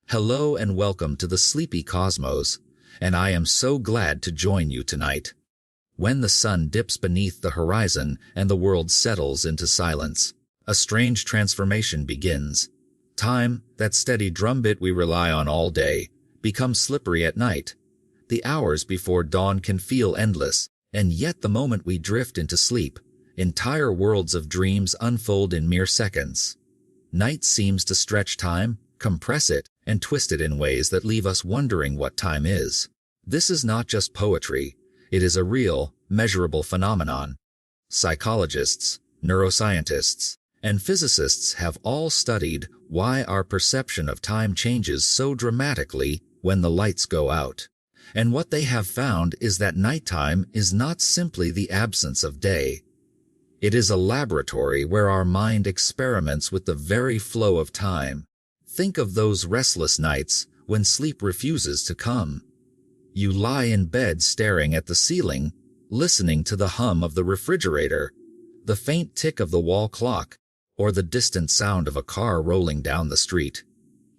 Hello and welcome to the sleepy cosmos, and I am so glad to join you tonight. When the sun dips beneath the horizon and the world settles into silence, a strange transformation begins. Time, that steady drumbeat we rely on all day, becomes slippery at night. The hours before dawn can feel endless, and yet the moment we drift into sleep, entire worlds of dreams unfold in mere seconds. Night seems to stretch time, compress it, and twist it in ways that leave us wondering what time is. This is not just poetry, it is a real, measurable phenomenon. Psychologists, neuroscientists, and physicists have all studied why our perception of time changes so dramatically when the lights go out. And what they have found is that nighttime is not simply the absence of day. It is a laboratory where our mind experiments with the very flow of time. Think of those restless nights when sleep refuses to come. You lie in bed staring at the ceiling, listening to the hum of the refrigerator, the faint tick of the wall clock, or the distant sound of a car rolling down the street.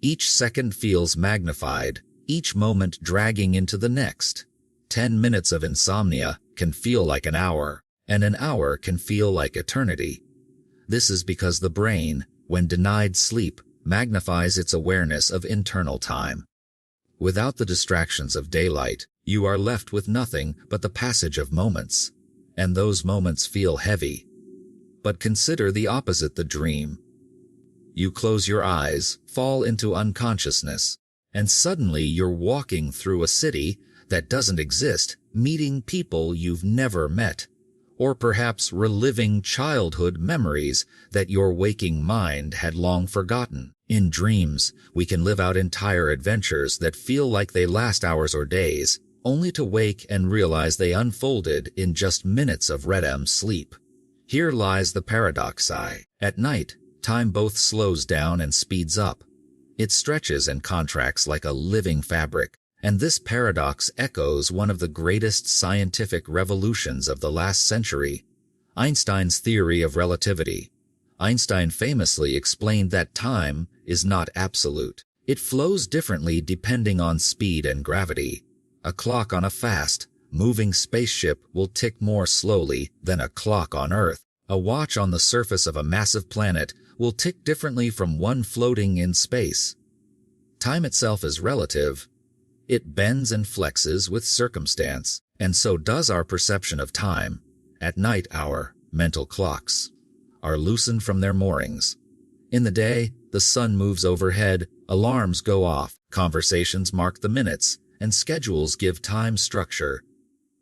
Each second feels magnified, each moment dragging into the next. 10 minutes of insomnia can feel like an hour, and an hour can feel like eternity. This is because the brain, when denied sleep, magnifies its awareness of internal time. Without the distractions of daylight, you are left with nothing but the passage of moments, and those moments feel heavy. But consider the opposite: the dream. You close your eyes, fall into unconsciousness, and suddenly you're walking through a city that doesn't exist, meeting people you've never met, or perhaps reliving childhood memories that your waking mind had long forgotten. In dreams, we can live out entire adventures that feel like they last hours or days, only to wake and realize they unfolded in just minutes of REM sleep. Here lies the paradox. At night, time both slows down and speeds up. It stretches and contracts like a living fabric, and this paradox echoes one of the greatest scientific revolutions of the last century, Einstein's theory of relativity. Einstein famously explained that time is not absolute. It flows differently depending on speed and gravity. A clock on a fast, moving spaceship will tick more slowly than a clock on Earth. A watch on the surface of a massive planet will tick differently from one floating in space. Time itself is relative. It bends and flexes with circumstance, and so does our perception of time. At night, our mental clocks are loosened from their moorings. In the day, the sun moves overhead, alarms go off, conversations mark the minutes, and schedules give time structure.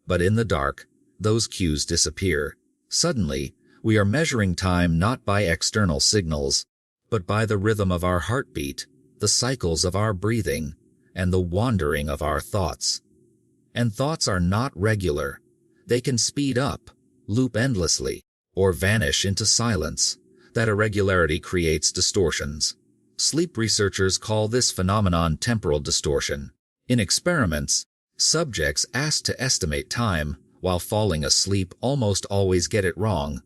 But in the dark, those cues disappear. Suddenly, we are measuring time not by external signals, but by the rhythm of our heartbeat, the cycles of our breathing, and the wandering of our thoughts. And thoughts are not regular. They can speed up, loop endlessly, or vanish into silence. That irregularity creates distortions. Sleep researchers call this phenomenon temporal distortion. In experiments, subjects asked to estimate time while falling asleep almost always get it wrong.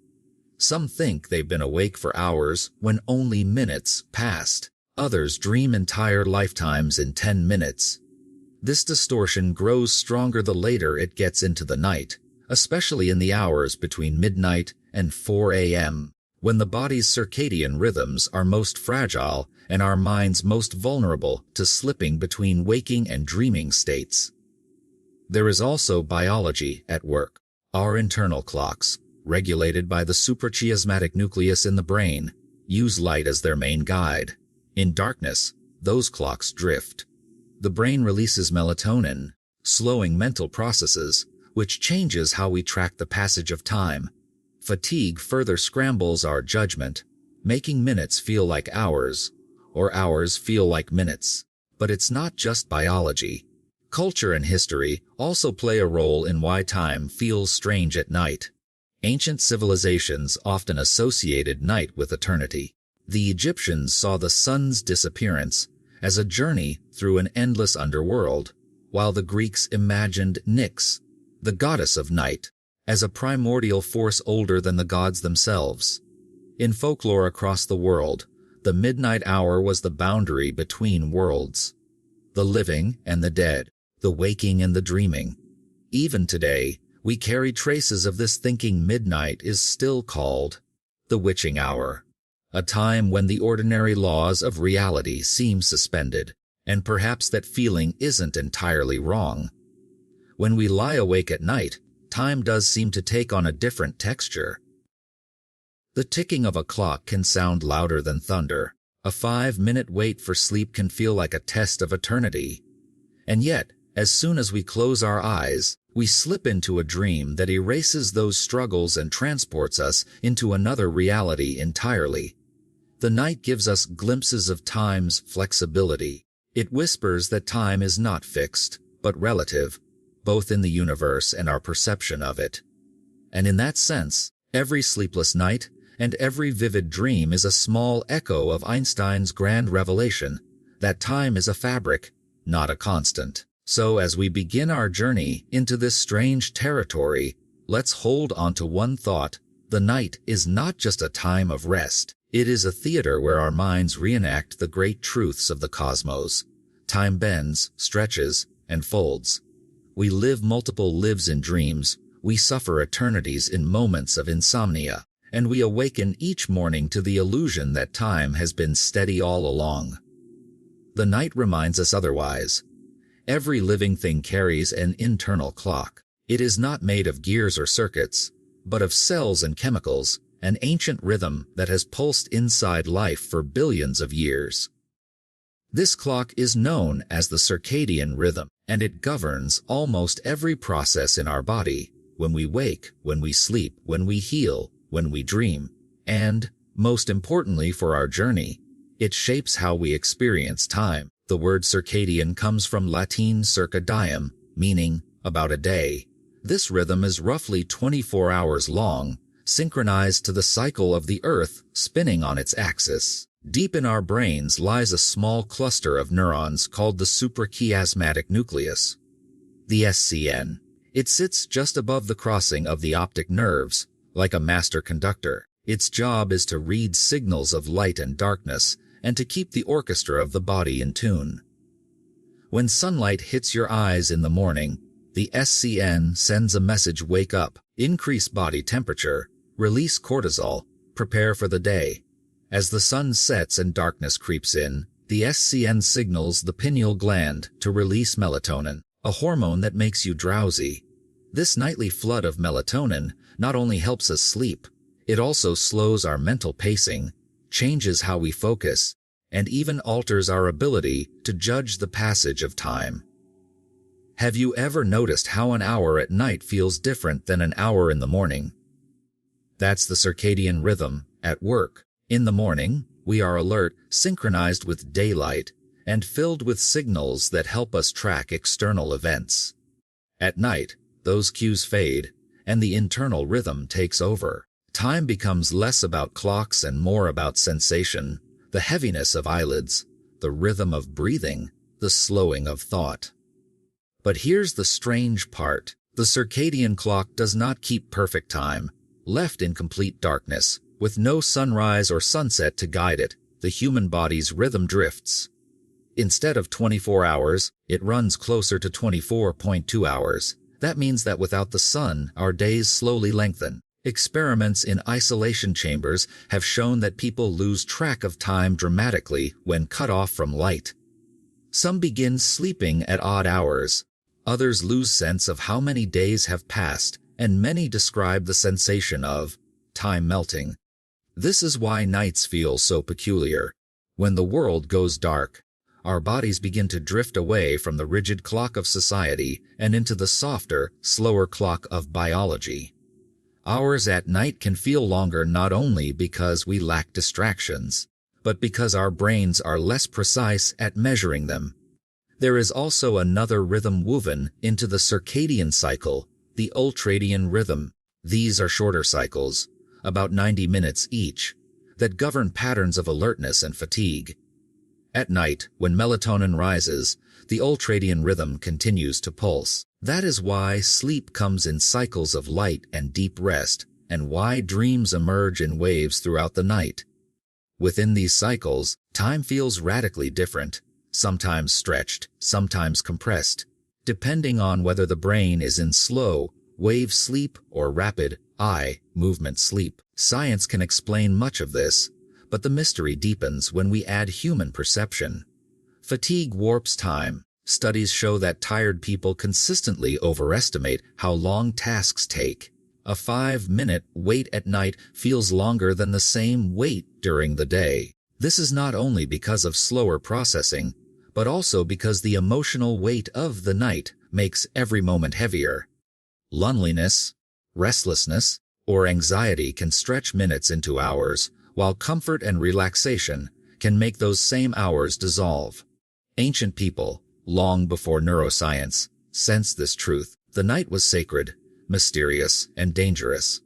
Some think they've been awake for hours when only minutes passed. Others dream entire lifetimes in 10 minutes. This distortion grows stronger the later it gets into the night, especially in the hours between midnight and 4 a.m., when the body's circadian rhythms are most fragile and our minds most vulnerable to slipping between waking and dreaming states. There is also biology at work. Our internal clocks, regulated by the suprachiasmatic nucleus in the brain, use light as their main guide. In darkness, those clocks drift. The brain releases melatonin, slowing mental processes, which changes how we track the passage of time. Fatigue further scrambles our judgment, making minutes feel like hours, or hours feel like minutes. But it's not just biology. Culture and history also play a role in why time feels strange at night. Ancient civilizations often associated night with eternity. The Egyptians saw the sun's disappearance as a journey through an endless underworld, while the Greeks imagined Nyx, the goddess of night, as a primordial force older than the gods themselves. In folklore across the world, The midnight hour was the boundary between worlds, the living and the dead, the waking and the dreaming. Even today, we carry traces of this thinking. Midnight is still called the witching hour, a time when the ordinary laws of reality seem suspended, and perhaps that feeling isn't entirely wrong. When we lie awake at night, time does seem to take on a different texture. The ticking of a clock can sound louder than thunder. A 5-minute wait for sleep can feel like a test of eternity. And yet, as soon as we close our eyes, we slip into a dream that erases those struggles and transports us into another reality entirely. The night gives us glimpses of time's flexibility. It whispers that time is not fixed, but relative, both in the universe and our perception of it. And in that sense, every sleepless night and every vivid dream is a small echo of Einstein's grand revelation that time is a fabric, not a constant. So as we begin our journey into this strange territory, let's hold on to one thought. The night is not just a time of rest. It is a theater where our minds reenact the great truths of the cosmos. Time bends, stretches, and folds. We live multiple lives in dreams, we suffer eternities in moments of insomnia, and we awaken each morning to the illusion that time has been steady all along. The night reminds us otherwise. Every living thing carries an internal clock. It is not made of gears or circuits, but of cells and chemicals, an ancient rhythm that has pulsed inside life for billions of years. This clock is known as the circadian rhythm, and it governs almost every process in our body, when we wake, when we sleep, when we heal, when we dream, and, most importantly for our journey, it shapes how we experience time. The word circadian comes from Latin circa diem, meaning about a day. This rhythm is roughly 24 hours long, synchronized to the cycle of the Earth spinning on its axis. Deep in our brains lies a small cluster of neurons called the suprachiasmatic nucleus, the SCN. It sits just above the crossing of the optic nerves, like a master conductor. Its job is to read signals of light and darkness and to keep the orchestra of the body in tune. When sunlight hits your eyes in the morning, the SCN sends a message: wake up, increase body temperature, release cortisol, prepare for the day. As the sun sets and darkness creeps in, the SCN signals the pineal gland to release melatonin, a hormone that makes you drowsy. This nightly flood of melatonin not only helps us sleep, it also slows our mental pacing, changes how we focus, and even alters our ability to judge the passage of time. Have you ever noticed how an hour at night feels different than an hour in the morning? That's the circadian rhythm at work. In the morning, we are alert, synchronized with daylight, and filled with signals that help us track external events. At night, those cues fade, and the internal rhythm takes over. Time becomes less about clocks and more about sensation, the heaviness of eyelids, the rhythm of breathing, the slowing of thought. But here's the strange part. The circadian clock does not keep perfect time. Left in complete darkness, with no sunrise or sunset to guide it, the human body's rhythm drifts. Instead of 24 hours, it runs closer to 24.2 hours. That means that without the sun, our days slowly lengthen. Experiments in isolation chambers have shown that people lose track of time dramatically when cut off from light. Some begin sleeping at odd hours. Others lose sense of how many days have passed, and many describe the sensation of time melting. This is why nights feel so peculiar. When the world goes dark, our bodies begin to drift away from the rigid clock of society and into the softer, slower clock of biology. Hours at night can feel longer not only because we lack distractions, but because our brains are less precise at measuring them. There is also another rhythm woven into the circadian cycle, the ultradian rhythm. These are shorter cycles, about 90 minutes each, that govern patterns of alertness and fatigue. At night, when melatonin rises, the ultradian rhythm continues to pulse. That is why sleep comes in cycles of light and deep rest, and why dreams emerge in waves throughout the night. Within these cycles, time feels radically different, sometimes stretched, sometimes compressed, depending on whether the brain is in slow, wave sleep or rapid, eye movement sleep. Science can explain much of this, but the mystery deepens when we add human perception. Fatigue warps time. Studies show that tired people consistently overestimate how long tasks take. A 5-minute wait at night feels longer than the same wait during the day. This is not only because of slower processing, but also because the emotional weight of the night makes every moment heavier. Loneliness, restlessness, or anxiety can stretch minutes into hours, while comfort and relaxation can make those same hours dissolve. Ancient people, long before neuroscience, sensed this truth. The night was sacred, mysterious, and dangerous.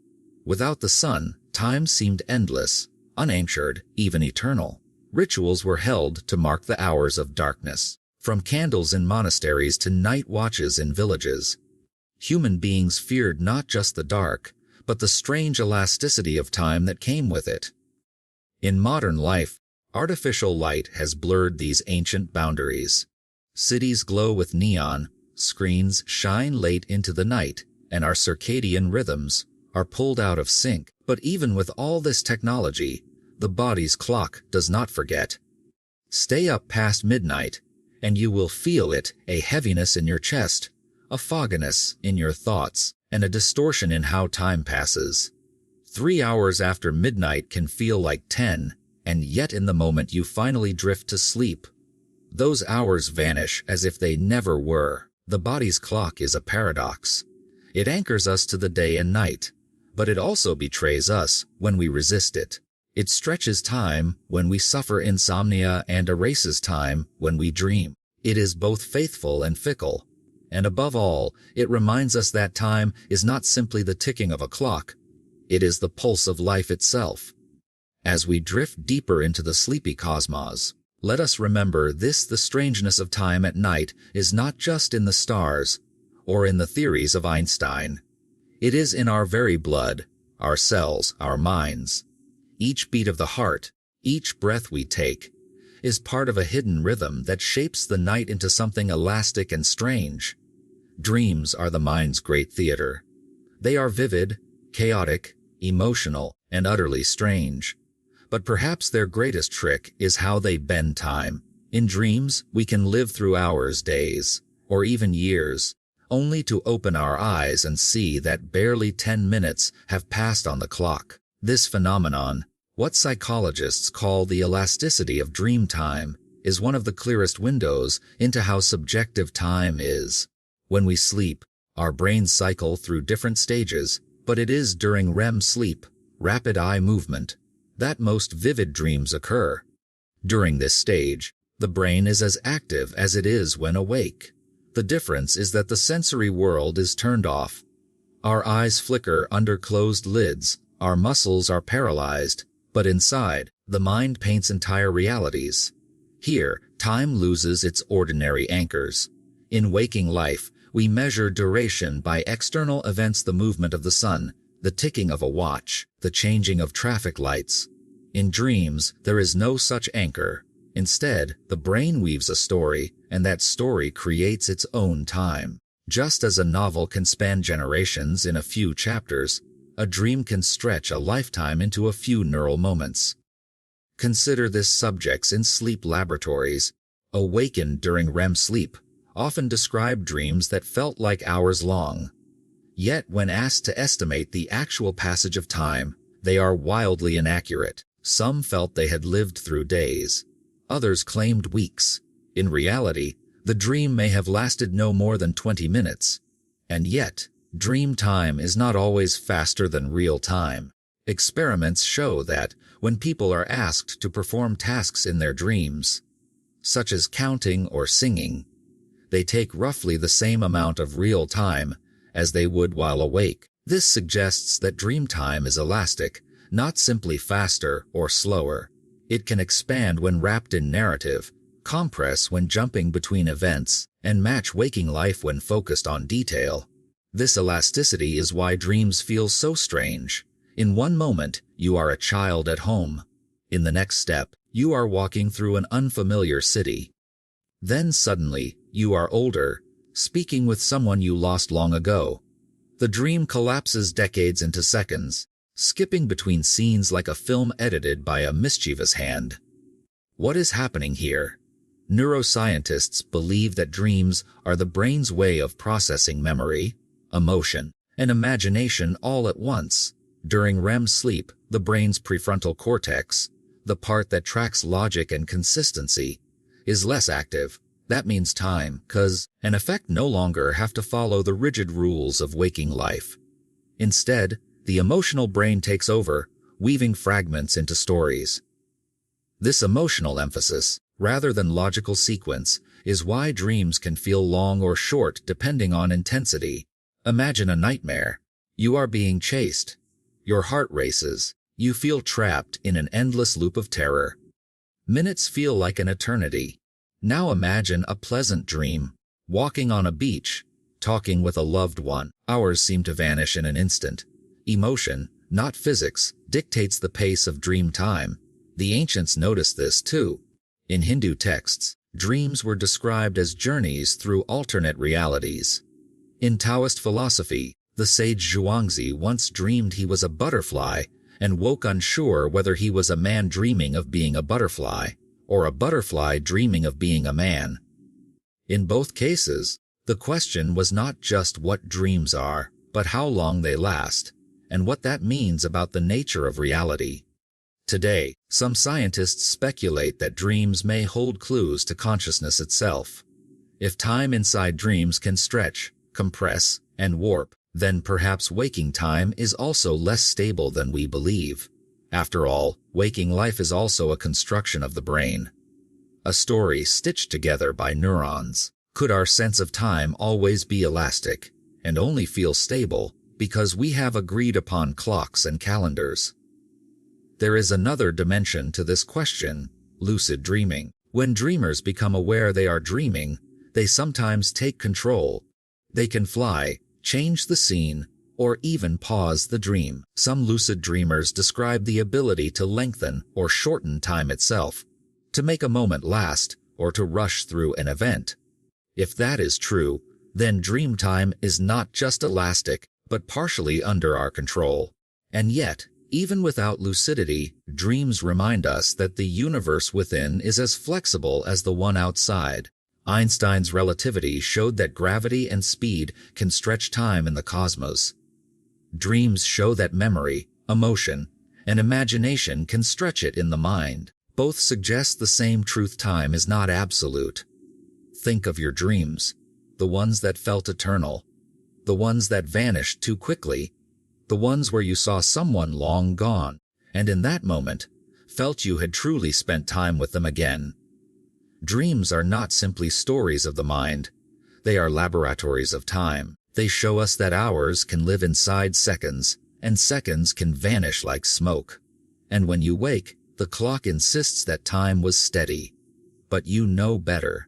Without the sun, time seemed endless, unanchored, even eternal. Rituals were held to mark the hours of darkness, from candles in monasteries to night watches in villages. Human beings feared not just the dark, but the strange elasticity of time that came with it. In modern life, artificial light has blurred these ancient boundaries. Cities glow with neon, screens shine late into the night, and our circadian rhythms are pulled out of sync. But even with all this technology, the body's clock does not forget. Stay up past midnight, and you will feel it, a heaviness in your chest, a fogginess in your thoughts, and a distortion in how time passes. 3 hours after midnight can feel like 10, and yet in the moment you finally drift to sleep, those hours vanish as if they never were. The body's clock is a paradox. It anchors us to the day and night, but it also betrays us when we resist it. It stretches time when we suffer insomnia and erases time when we dream. It is both faithful and fickle. And above all, it reminds us that time is not simply the ticking of a clock. It is the pulse of life itself. As we drift deeper into the sleepy cosmos, let us remember this: the strangeness of time at night is not just in the stars or in the theories of Einstein. It is in our very blood, our cells, our minds. Each beat of the heart, each breath we take, is part of a hidden rhythm that shapes the night into something elastic and strange. Dreams are the mind's great theater. They are vivid, chaotic, emotional, and utterly strange. But perhaps their greatest trick is how they bend time. In dreams, we can live through hours, days, or even years, only to open our eyes and see that barely 10 minutes have passed on the clock. This phenomenon, what psychologists call the elasticity of dream time, is one of the clearest windows into how subjective time is. When we sleep, our brains cycle through different stages, but it is during REM sleep, rapid eye movement, that most vivid dreams occur. During this stage, the brain is as active as it is when awake. The difference is that the sensory world is turned off. Our eyes flicker under closed lids, our muscles are paralyzed, but inside, the mind paints entire realities. Here, time loses its ordinary anchors. In waking life, we measure duration by external events: the movement of the sun, the ticking of a watch, the changing of traffic lights. In dreams, there is no such anchor. Instead, the brain weaves a story, and that story creates its own time. Just as a novel can span generations in a few chapters, a dream can stretch a lifetime into a few neural moments. Consider this: subjects in sleep laboratories, awakened during REM sleep, often describe dreams that felt like hours long. Yet when asked to estimate the actual passage of time, they are wildly inaccurate. Some felt they had lived through days. Others claimed weeks. In reality, the dream may have lasted no more than 20 minutes. And yet, dream time is not always faster than real time. Experiments show that when people are asked to perform tasks in their dreams, such as counting or singing, they take roughly the same amount of real time as they would while awake. This suggests that dream time is elastic, not simply faster or slower. It can expand when wrapped in narrative, compress when jumping between events, and match waking life when focused on detail. This elasticity is why dreams feel so strange. In one moment, you are a child at home. In the next step, you are walking through an unfamiliar city. Then suddenly, you are older, speaking with someone you lost long ago. The dream collapses decades into seconds, skipping between scenes like a film edited by a mischievous hand. What is happening here? Neuroscientists believe that dreams are the brain's way of processing memory, emotion, and imagination all at once. During REM sleep, the brain's prefrontal cortex, the part that tracks logic and consistency, is less active. That means time, cause, and effect no longer have to follow the rigid rules of waking life. Instead, the emotional brain takes over, weaving fragments into stories. This emotional emphasis, rather than logical sequence, is why dreams can feel long or short depending on intensity. Imagine a nightmare. You are being chased. Your heart races. You feel trapped in an endless loop of terror. Minutes feel like an eternity. Now imagine a pleasant dream. Walking on a beach, talking with a loved one. Hours seem to vanish in an instant. Emotion, not physics, dictates the pace of dream time. The ancients noticed this too. In Hindu texts, dreams were described as journeys through alternate realities. In Taoist philosophy, the sage Zhuangzi once dreamed he was a butterfly and woke unsure whether he was a man dreaming of being a butterfly or a butterfly dreaming of being a man. In both cases, the question was not just what dreams are, but how long they last, and what that means about the nature of reality. Today, some scientists speculate that dreams may hold clues to consciousness itself. If time inside dreams can stretch, compress, and warp, then perhaps waking time is also less stable than we believe. After all, waking life is also a construction of the brain. A story stitched together by neurons. Could our sense of time always be elastic and only feel stable because we have agreed upon clocks and calendars? There is another dimension to this question: lucid dreaming. When dreamers become aware they are dreaming, they sometimes take control. They can fly, change the scene, or even pause the dream. Some lucid dreamers describe the ability to lengthen or shorten time itself, to make a moment last, or to rush through an event. If that is true, then dream time is not just elastic, but partially under our control. And yet, even without lucidity, dreams remind us that the universe within is as flexible as the one outside. Einstein's relativity showed that gravity and speed can stretch time in the cosmos. Dreams show that memory, emotion, and imagination can stretch it in the mind. Both suggest the same truth: time is not absolute. Think of your dreams, the ones that felt eternal, the ones that vanished too quickly, the ones where you saw someone long gone, and in that moment, felt you had truly spent time with them again. Dreams are not simply stories of the mind. They are laboratories of time. They show us that hours can live inside seconds, and seconds can vanish like smoke. And when you wake, the clock insists that time was steady. But you know better.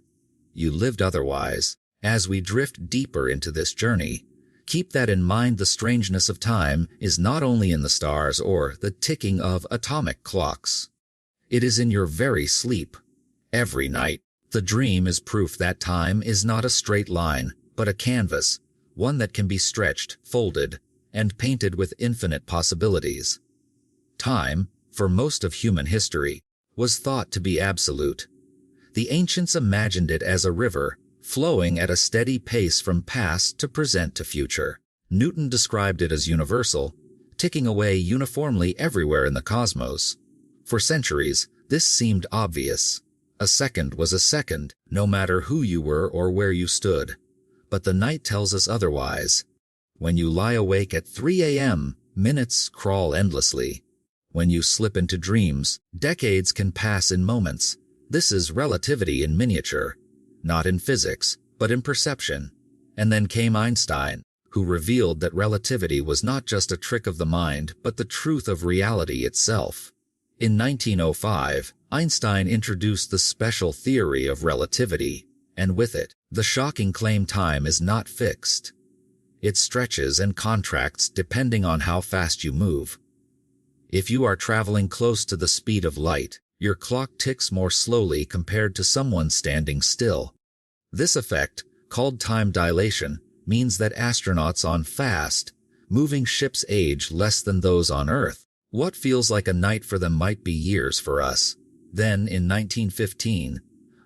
You lived otherwise. As we drift deeper into this journey, keep that in mind: the strangeness of time is not only in the stars or the ticking of atomic clocks. It is in your very sleep. Every night, the dream is proof that time is not a straight line, but a canvas, one that can be stretched, folded, and painted with infinite possibilities. Time, for most of human history, was thought to be absolute. The ancients imagined it as a river, flowing at a steady pace from past to present to future. Newton described it as universal, ticking away uniformly everywhere in the cosmos. For centuries, this seemed obvious. A second was a second, no matter who you were or where you stood. But the night tells us otherwise. When you lie awake at 3 a.m., minutes crawl endlessly. When you slip into dreams, decades can pass in moments. This is relativity in miniature. Not in physics, but in perception. And then came Einstein, who revealed that relativity was not just a trick of the mind, but the truth of reality itself. In 1905, Einstein introduced the special theory of relativity, and with it, the shocking claim: time is not fixed. It stretches and contracts depending on how fast you move. If you are traveling close to the speed of light, your clock ticks more slowly compared to someone standing still. This effect, called time dilation, means that astronauts on fast, moving ships age less than those on Earth. What feels like a night for them might be years for us. Then, in 1915,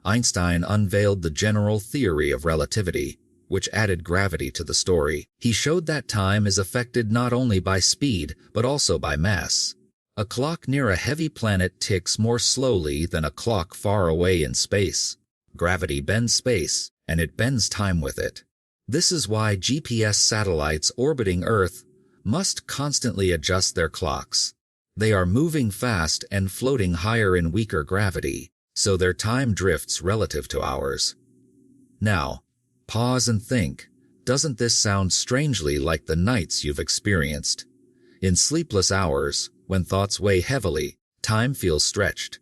Einstein unveiled the general theory of relativity, which added gravity to the story. He showed that time is affected not only by speed, but also by mass. A clock near a heavy planet ticks more slowly than a clock far away in space. Gravity bends space, and it bends time with it. This is why GPS satellites orbiting Earth must constantly adjust their clocks. They are moving fast and floating higher in weaker gravity, so their time drifts relative to ours. Now, pause and think, doesn't this sound strangely like the nights you've experienced? In sleepless hours, when thoughts weigh heavily, time feels stretched.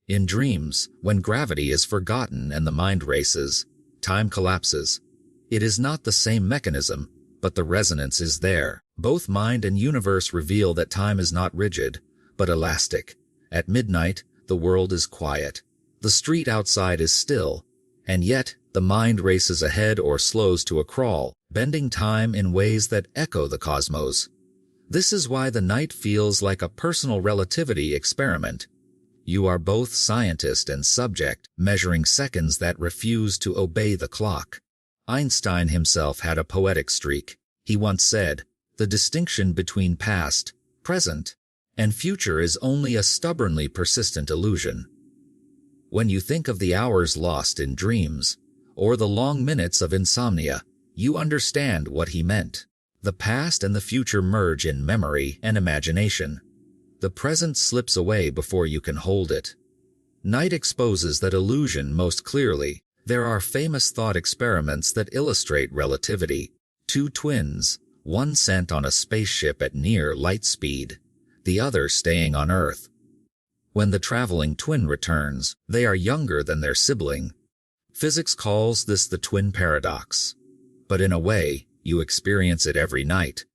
In dreams, when gravity is forgotten and the mind races, time collapses. It is not the same mechanism, but the resonance is there. Both mind and universe reveal that time is not rigid, but elastic. At midnight, the world is quiet. The street outside is still, and yet the mind races ahead or slows to a crawl, bending time in ways that echo the cosmos. This is why the night feels like a personal relativity experiment. You are both scientist and subject, measuring seconds that refuse to obey the clock. Einstein himself had a poetic streak. He once said, "The distinction between past, present, and future is only a stubbornly persistent illusion." When you think of the hours lost in dreams, or the long minutes of insomnia, you understand what he meant. The past and the future merge in memory and imagination. The present slips away before you can hold it. Night exposes that illusion most clearly. There are famous thought experiments that illustrate relativity. Two twins, one sent on a spaceship at near light speed, the other staying on Earth. When the traveling twin returns, they are younger than their sibling. Physics calls this the twin paradox. But in a way, you experience it every night.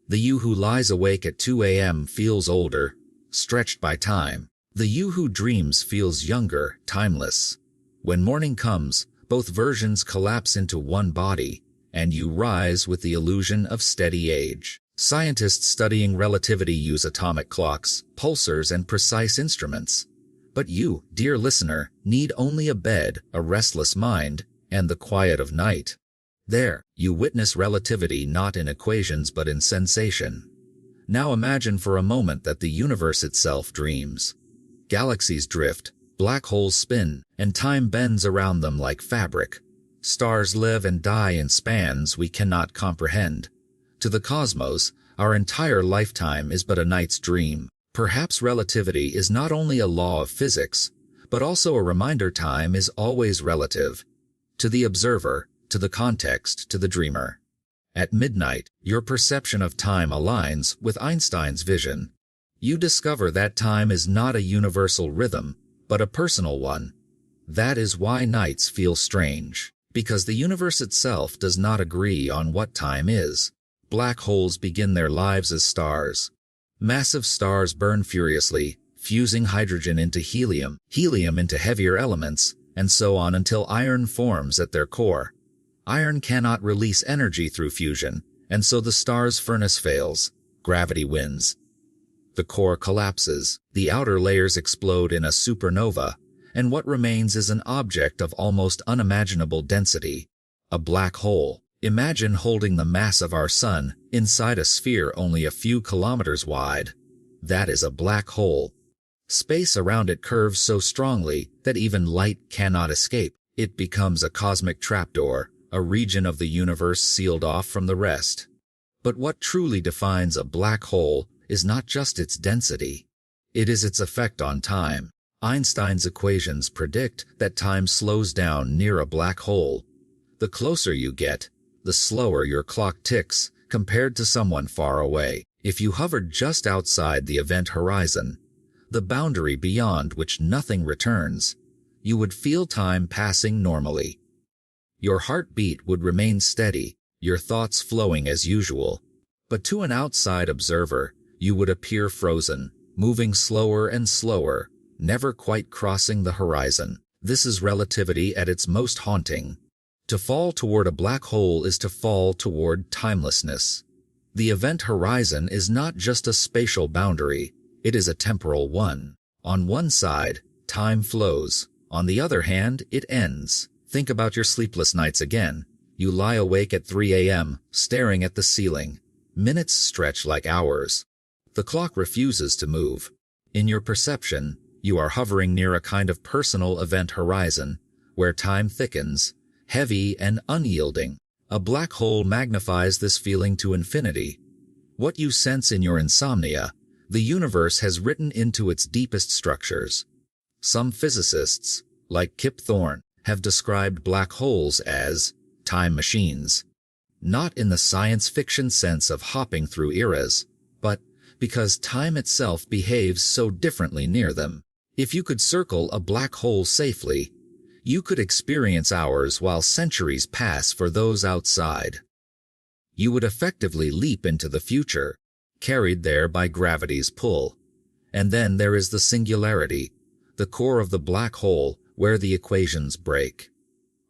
The you who lies awake at 2 a.m. feels older, stretched by time. The you who dreams feels younger, timeless. When morning comes, both versions collapse into one body, and you rise with the illusion of steady age. Scientists studying relativity use atomic clocks, pulsars, and precise instruments. But you, dear listener, need only a bed, a restless mind, and the quiet of night. There, you witness relativity not in equations but in sensation. Now imagine for a moment that the universe itself dreams. Galaxies drift, black holes spin, and time bends around them like fabric. Stars live and die in spans we cannot comprehend. To the cosmos, our entire lifetime is but a night's dream. Perhaps relativity is not only a law of physics, but also a reminder time is always relative. To the observer, to the context, to the dreamer. At midnight, your perception of time aligns with Einstein's vision. You discover that time is not a universal rhythm, but a personal one. That is why nights feel strange, because the universe itself does not agree on what time is. Black holes begin their lives as stars. Massive stars burn furiously, fusing hydrogen into helium, helium into heavier elements, and so on until iron forms at their core. Iron cannot release energy through fusion, and so the star's furnace fails. Gravity wins. The core collapses, the outer layers explode in a supernova, and what remains is an object of almost unimaginable density, a black hole. Imagine holding the mass of our sun inside a sphere only a few kilometers wide. That is a black hole. Space around it curves so strongly that even light cannot escape. It becomes a cosmic trapdoor, a region of the universe sealed off from the rest. But what truly defines a black hole is not just its density. It is its effect on time. Einstein's equations predict that time slows down near a black hole. The closer you get, the slower your clock ticks compared to someone far away. If you hovered just outside the event horizon, the boundary beyond which nothing returns, you would feel time passing normally. Your heartbeat would remain steady, your thoughts flowing as usual. But to an outside observer, you would appear frozen, moving slower and slower, never quite crossing the horizon. This is relativity at its most haunting. To fall toward a black hole is to fall toward timelessness. The event horizon is not just a spatial boundary, it is a temporal one. On one side, time flows. On the other hand, it ends. Think about your sleepless nights again. You lie awake at 3 a.m., staring at the ceiling. Minutes stretch like hours. The clock refuses to move. In your perception, you are hovering near a kind of personal event horizon, where time thickens, heavy and unyielding. A black hole magnifies this feeling to infinity. What you sense in your insomnia, the universe has written into its deepest structures. Some physicists, like Kip Thorne, have described black holes as time machines. Not in the science fiction sense of hopping through eras, but because time itself behaves so differently near them. If you could circle a black hole safely, you could experience hours while centuries pass for those outside. You would effectively leap into the future, carried there by gravity's pull. And then there is the singularity, the core of the black hole where the equations break.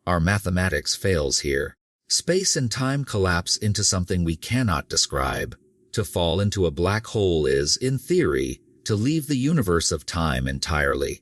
Our mathematics fails here. Space and time collapse into something we cannot describe. To fall into a black hole is, in theory, to leave the universe of time entirely.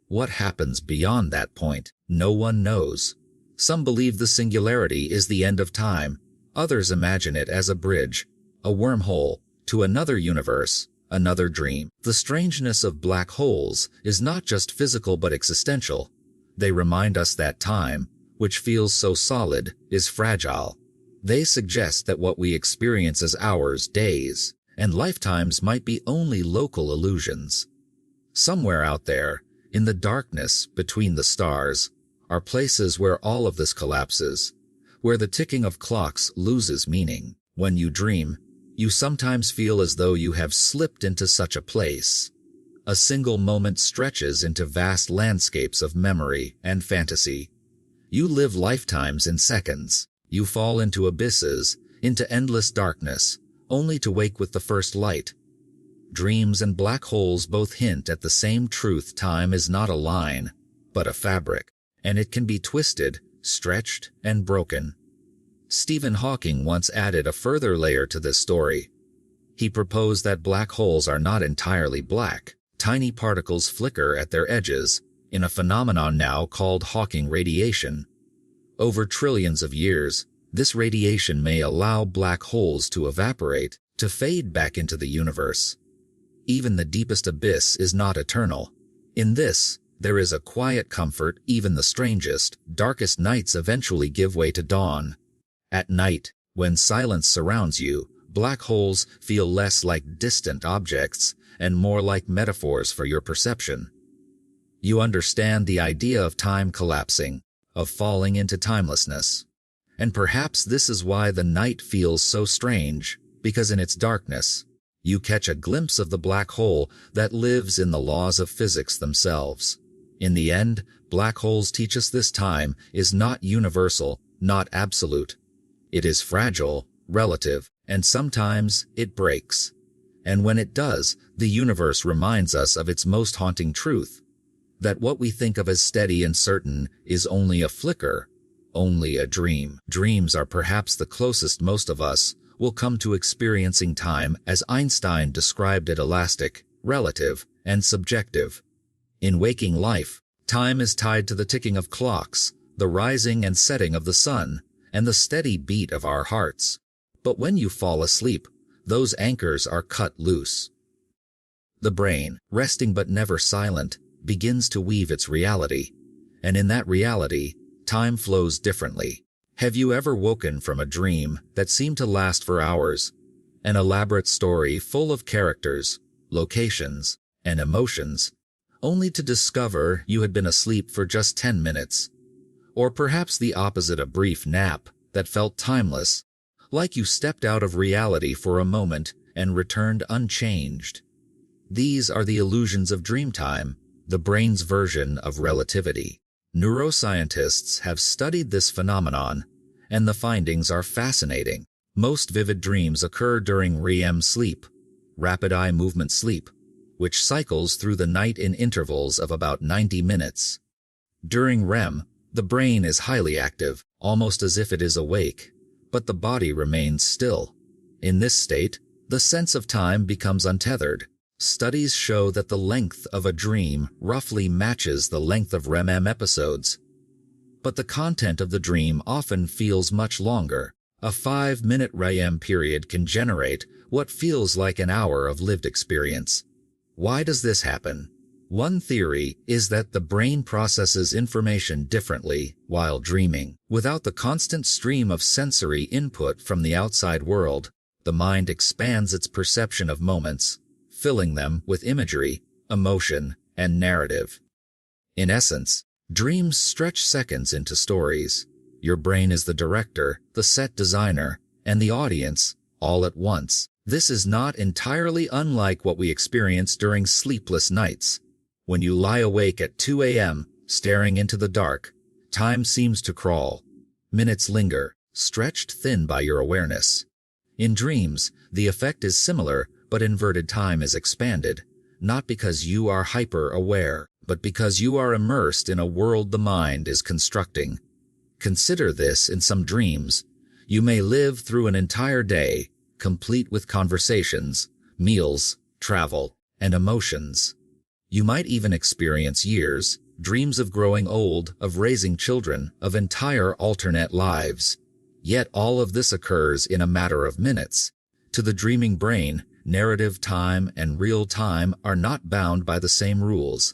What happens beyond that point, no one knows. Some believe the singularity is the end of time. Others imagine it as a bridge, a wormhole, to another universe, another dream. The strangeness of black holes is not just physical but existential. They remind us that time, which feels so solid, is fragile. They suggest that what we experience as hours, days, and lifetimes might be only local illusions. Somewhere out there, in the darkness between the stars, are places where all of this collapses, where the ticking of clocks loses meaning. When you dream, you sometimes feel as though you have slipped into such a place. A single moment stretches into vast landscapes of memory and fantasy. You live lifetimes in seconds. You fall into abysses, into endless darkness, only to wake with the first light. Dreams and black holes both hint at the same truth: time is not a line, but a fabric, and it can be twisted, stretched, and broken. Stephen Hawking once added a further layer to this story. He proposed that black holes are not entirely black. Tiny particles flicker at their edges, in a phenomenon now called Hawking radiation. Over trillions of years, this radiation may allow black holes to evaporate, to fade back into the universe. Even the deepest abyss is not eternal. In this, there is a quiet comfort. Even the strangest, darkest nights eventually give way to dawn. At night, when silence surrounds you, black holes feel less like distant objects and more like metaphors for your perception. You understand the idea of time collapsing, of falling into timelessness. And perhaps this is why the night feels so strange, because in its darkness, you catch a glimpse of the black hole that lives in the laws of physics themselves. In the end, black holes teach us this: time is not universal, not absolute. It is fragile, relative, and sometimes it breaks. And when it does, the universe reminds us of its most haunting truth, that what we think of as steady and certain is only a flicker, only a dream. Dreams are perhaps the closest most of us will come to experiencing time as Einstein described it: elastic, relative, and subjective. In waking life, time is tied to the ticking of clocks, the rising and setting of the sun, and the steady beat of our hearts. But when you fall asleep, those anchors are cut loose. The brain, resting but never silent, begins to weave its reality, and in that reality, time flows differently. Have you ever woken from a dream that seemed to last for hours? An elaborate story full of characters, locations, and emotions, only to discover you had been asleep for just 10 minutes. Or perhaps the opposite: a brief nap that felt timeless, like you stepped out of reality for a moment and returned unchanged. These are the illusions of dreamtime, the brain's version of relativity. Neuroscientists have studied this phenomenon, and the findings are fascinating. Most vivid dreams occur during REM sleep, rapid eye movement sleep, which cycles through the night in intervals of about 90 minutes. During REM, the brain is highly active, almost as if it is awake, but the body remains still. In this state, the sense of time becomes untethered. Studies show that the length of a dream roughly matches the length of REM episodes. But the content of the dream often feels much longer. A 5-minute REM period can generate what feels like an hour of lived experience. Why does this happen? One theory is that the brain processes information differently while dreaming. Without the constant stream of sensory input from the outside world, the mind expands its perception of moments, filling them with imagery, emotion, and narrative. In essence, dreams stretch seconds into stories. Your brain is the director, the set designer, and the audience, all at once. This is not entirely unlike what we experience during sleepless nights. When you lie awake at 2 a.m., staring into the dark, time seems to crawl. Minutes linger, stretched thin by your awareness. In dreams, the effect is similar, but inverted time is expanded, not because you are hyper-aware, but because you are immersed in a world the mind is constructing. Consider this in some dreams. You may live through an entire day, complete with conversations, meals, travel, and emotions. You might even experience years, dreams of growing old, of raising children, of entire alternate lives. Yet all of this occurs in a matter of minutes. To the dreaming brain, narrative time and real time are not bound by the same rules.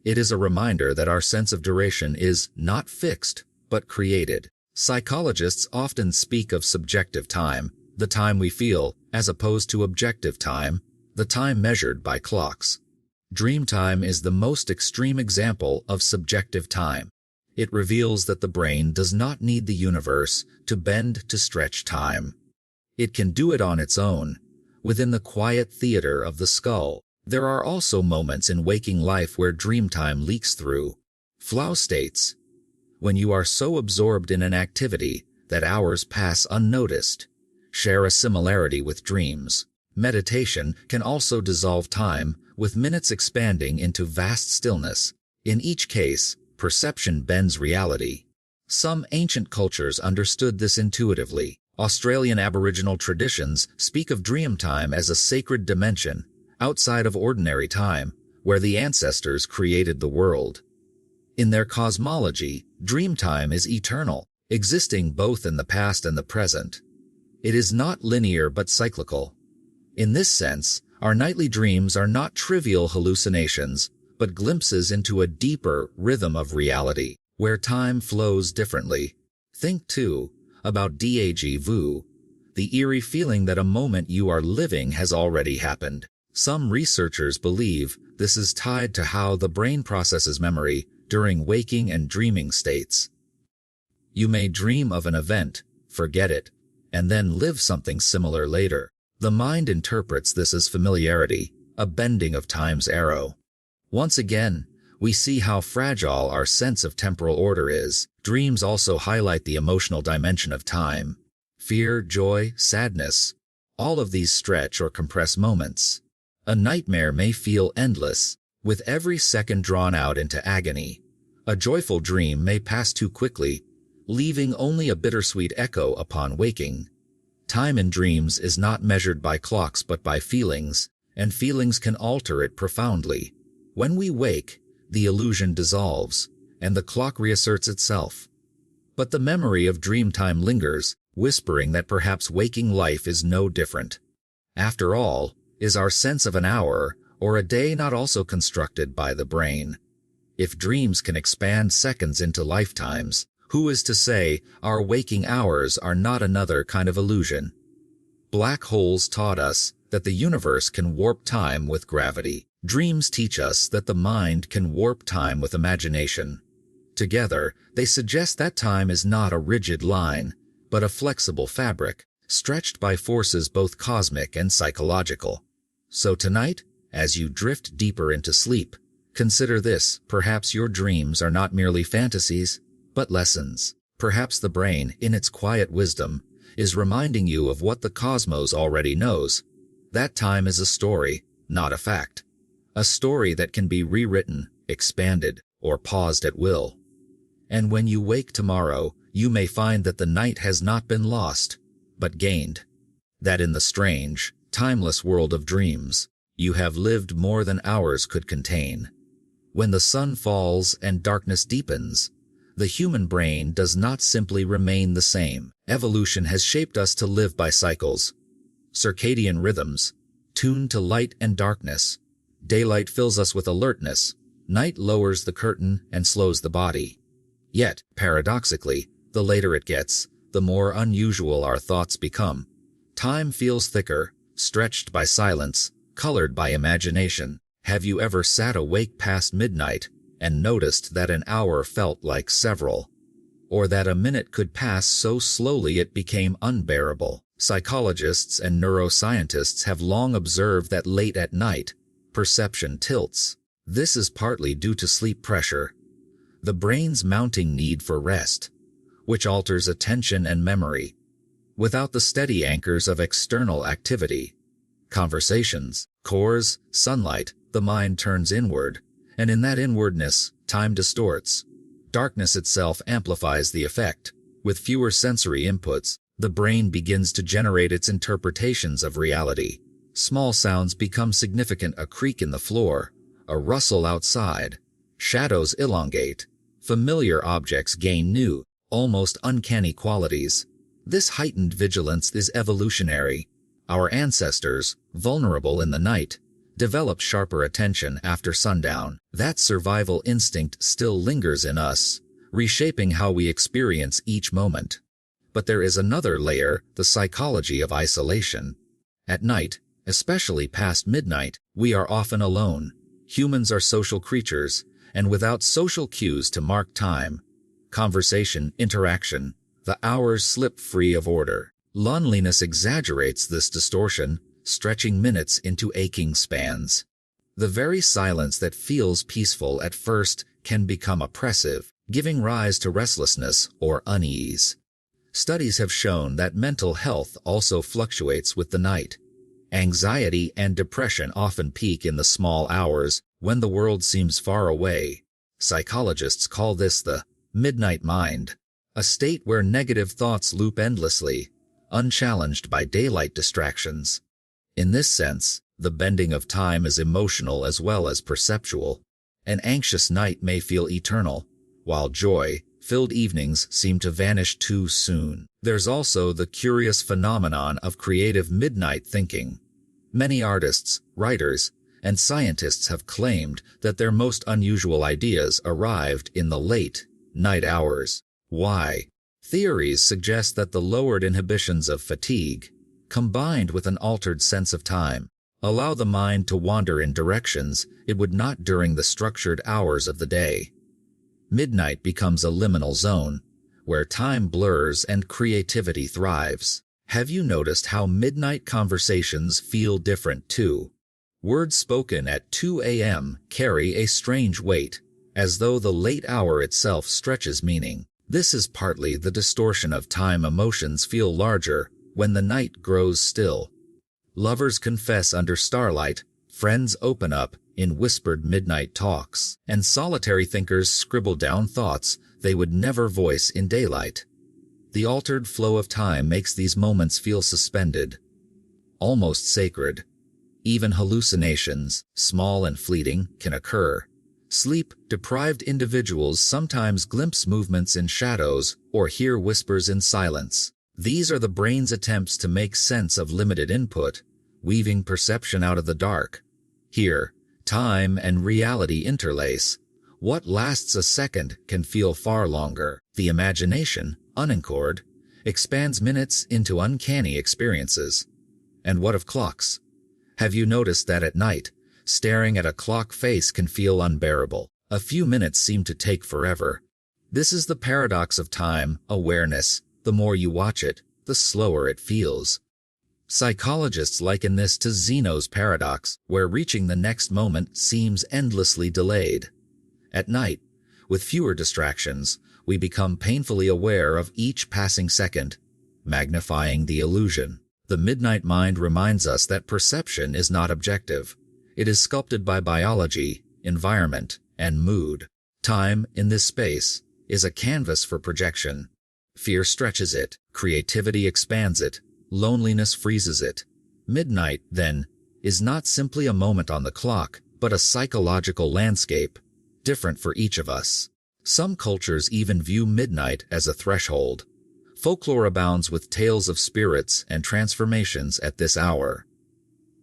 It is a reminder that our sense of duration is not fixed, but created. Psychologists often speak of subjective time, the time we feel, as opposed to objective time, the time measured by clocks. Dream time is the most extreme example of subjective time. It reveals that the brain does not need the universe to bend to stretch time. It can do it on its own, within the quiet theater of the skull. There are also moments in waking life where dream time leaks through. Flow states, when you are so absorbed in an activity that hours pass unnoticed, share a similarity with dreams. Meditation can also dissolve time, with minutes expanding into vast stillness. In each case, perception bends reality. Some ancient cultures understood this intuitively. Australian Aboriginal traditions speak of dream time as a sacred dimension, outside of ordinary time, where the ancestors created the world. In their cosmology, dream time is eternal, existing both in the past and the present. It is not linear but cyclical. In this sense, our nightly dreams are not trivial hallucinations, but glimpses into a deeper rhythm of reality, where time flows differently. Think, too, about déjà vu, the eerie feeling that a moment you are living has already happened. Some researchers believe this is tied to how the brain processes memory during waking and dreaming states. You may dream of an event, forget it, and then live something similar later. The mind interprets this as familiarity, a bending of time's arrow. Once again, we see how fragile our sense of temporal order is. Dreams also highlight the emotional dimension of time. Fear, joy, sadness, all of these stretch or compress moments. A nightmare may feel endless, with every second drawn out into agony. A joyful dream may pass too quickly, leaving only a bittersweet echo upon waking. Time in dreams is not measured by clocks but by feelings, and feelings can alter it profoundly. When we wake, the illusion dissolves, and the clock reasserts itself. But the memory of dream time lingers, whispering that perhaps waking life is no different. After all, is our sense of an hour or a day not also constructed by the brain? If dreams can expand seconds into lifetimes, who is to say our waking hours are not another kind of illusion? Black holes taught us that the universe can warp time with gravity. Dreams teach us that the mind can warp time with imagination. Together, they suggest that time is not a rigid line, but a flexible fabric, stretched by forces both cosmic and psychological. So tonight, as you drift deeper into sleep, consider this: perhaps your dreams are not merely fantasies, but lessons. Perhaps the brain, in its quiet wisdom, is reminding you of what the cosmos already knows. That time is a story, not a fact. a story that can be rewritten, expanded, or paused at will. And when you wake tomorrow, you may find that the night has not been lost, but gained. That in the strange, timeless world of dreams, you have lived more than hours could contain. When the sun falls and darkness deepens, the human brain does not simply remain the same. Evolution has shaped us to live by cycles, circadian rhythms, tuned to light and darkness. Daylight fills us with alertness, night lowers the curtain and slows the body. Yet, paradoxically, the later it gets, the more unusual our thoughts become. Time feels thicker, stretched by silence, colored by imagination. Have you ever sat awake past midnight and noticed that an hour felt like several? Or that a minute could pass so slowly it became unbearable? Psychologists and neuroscientists have long observed that late at night, perception tilts. This is partly due to sleep pressure, the brain's mounting need for rest, which alters attention and memory. Without the steady anchors of external activity, conversations, chores, sunlight, the mind turns inward, and in that inwardness, time distorts. Darkness itself amplifies the effect. With fewer sensory inputs, the brain begins to generate its interpretations of reality. Small sounds become significant: a creak in the floor, a rustle outside. Shadows elongate. Familiar objects gain new, almost uncanny qualities. This heightened vigilance is evolutionary. Our ancestors, vulnerable in the night, developed sharper attention after sundown. That survival instinct still lingers in us, reshaping how we experience each moment. But there is another layer: the psychology of isolation. At night, especially past midnight, we are often alone. Humans are social creatures, and without social cues to mark time, conversation, interaction, the hours slip free of order. Loneliness exaggerates this distortion, stretching minutes into aching spans. The very silence that feels peaceful at first can become oppressive, giving rise to restlessness or unease. Studies have shown that mental health also fluctuates with the night. Anxiety and depression often peak in the small hours when the world seems far away. Psychologists call this the midnight mind, a state where negative thoughts loop endlessly, unchallenged by daylight distractions. In this sense, the bending of time is emotional as well as perceptual. An anxious night may feel eternal, while joy-filled evenings seem to vanish too soon. There's also the curious phenomenon of creative midnight thinking. Many artists, writers, and scientists have claimed that their most unusual ideas arrived in the late night hours. Why? Theories suggest that the lowered inhibitions of fatigue, combined with an altered sense of time, allow the mind to wander in directions it would not during the structured hours of the day. Midnight becomes a liminal zone, where time blurs and creativity thrives. Have you noticed how midnight conversations feel different too? Words spoken at 2 a.m. carry a strange weight, as though the late hour itself stretches meaning. This is partly the distortion of time. Emotions feel larger when the night grows still. Lovers confess under starlight, friends open up in whispered midnight talks, and solitary thinkers scribble down thoughts they would never voice in daylight. The altered flow of time makes these moments feel suspended, almost sacred. Even hallucinations, small and fleeting, can occur. Sleep-deprived individuals sometimes glimpse movements in shadows or hear whispers in silence. These are the brain's attempts to make sense of limited input, weaving perception out of the dark. Here, time and reality interlace. What lasts a second can feel far longer. The imagination, unanchored, expands minutes into uncanny experiences. And what of clocks? Have you noticed that at night, staring at a clock face can feel unbearable? A few minutes seem to take forever. This is the paradox of time awareness. The more you watch it, the slower it feels. Psychologists liken this to Zeno's paradox, where reaching the next moment seems endlessly delayed. At night, with fewer distractions, we become painfully aware of each passing second, magnifying the illusion. The midnight mind reminds us that perception is not objective. It is sculpted by biology, environment, and mood. Time, in this space, is a canvas for projection. Fear stretches it, creativity expands it, loneliness freezes it. Midnight, then, is not simply a moment on the clock, but a psychological landscape, different for each of us. Some cultures even view midnight as a threshold. Folklore abounds with tales of spirits and transformations at this hour.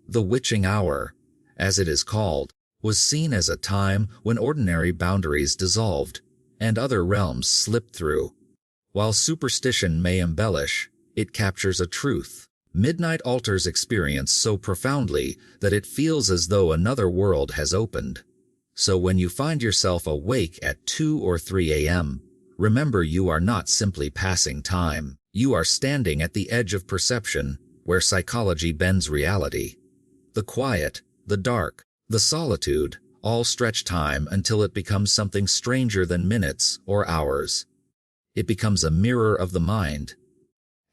The witching hour, as it is called, was seen as a time when ordinary boundaries dissolved and other realms slipped through. While superstition may embellish, it captures a truth. Midnight alters experience so profoundly that it feels as though another world has opened. So when you find yourself awake at 2 or 3 a.m., remember you are not simply passing time. You are standing at the edge of perception, where psychology bends reality. The quiet, the dark, the solitude, all stretch time until it becomes something stranger than minutes or hours. It becomes a mirror of the mind.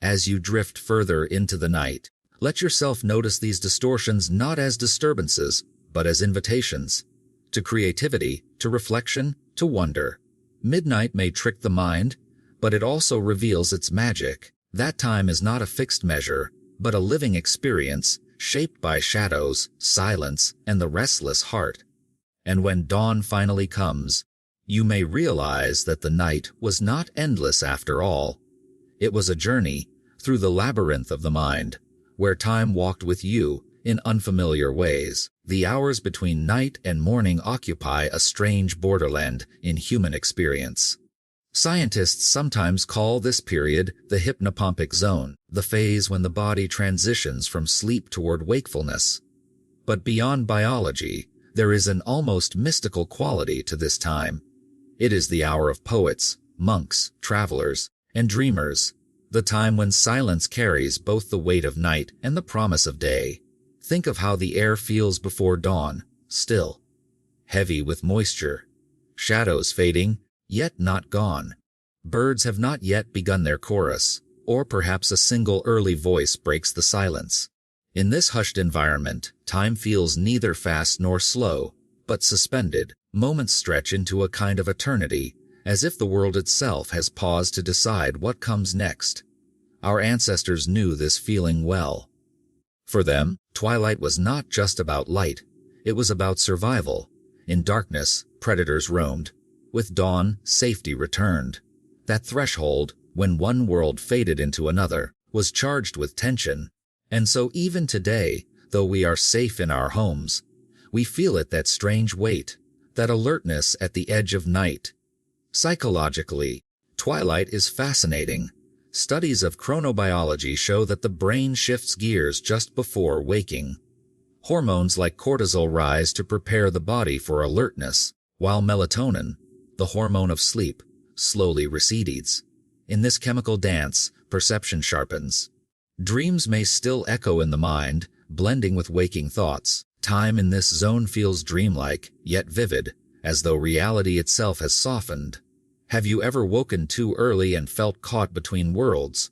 As you drift further into the night, let yourself notice these distortions not as disturbances, but as invitations. To creativity, to reflection, to wonder. Midnight may trick the mind, but it also reveals its magic. That time is not a fixed measure, but a living experience, shaped by shadows, silence, and the restless heart. And when dawn finally comes, you may realize that the night was not endless after all. It was a journey through the labyrinth of the mind, where time walked with you in unfamiliar ways. The hours between night and morning occupy a strange borderland in human experience. Scientists sometimes call this period the hypnopompic zone, the phase when the body transitions from sleep toward wakefulness. But beyond biology, there is an almost mystical quality to this time. It is the hour of poets, monks, travelers, and dreamers, the time when silence carries both the weight of night and the promise of day. Think of how the air feels before dawn, still, heavy with moisture, shadows fading, yet not gone. Birds have not yet begun their chorus, or perhaps a single early voice breaks the silence. In this hushed environment, time feels neither fast nor slow, but suspended. Moments stretch into a kind of eternity, as if the world itself has paused to decide what comes next. Our ancestors knew this feeling well. For them, twilight was not just about light, it was about survival. In darkness, predators roamed. With dawn, safety returned. That threshold, when one world faded into another, was charged with tension. And so even today, though we are safe in our homes, we feel it, that strange weight, that alertness at the edge of night. Psychologically, twilight is fascinating. Studies of chronobiology show that the brain shifts gears just before waking. Hormones like cortisol rise to prepare the body for alertness, while melatonin, the hormone of sleep, slowly recedes. In this chemical dance, perception sharpens. Dreams may still echo in the mind, blending with waking thoughts. Time in this zone feels dreamlike, yet vivid, as though reality itself has softened. Have you ever woken too early and felt caught between worlds?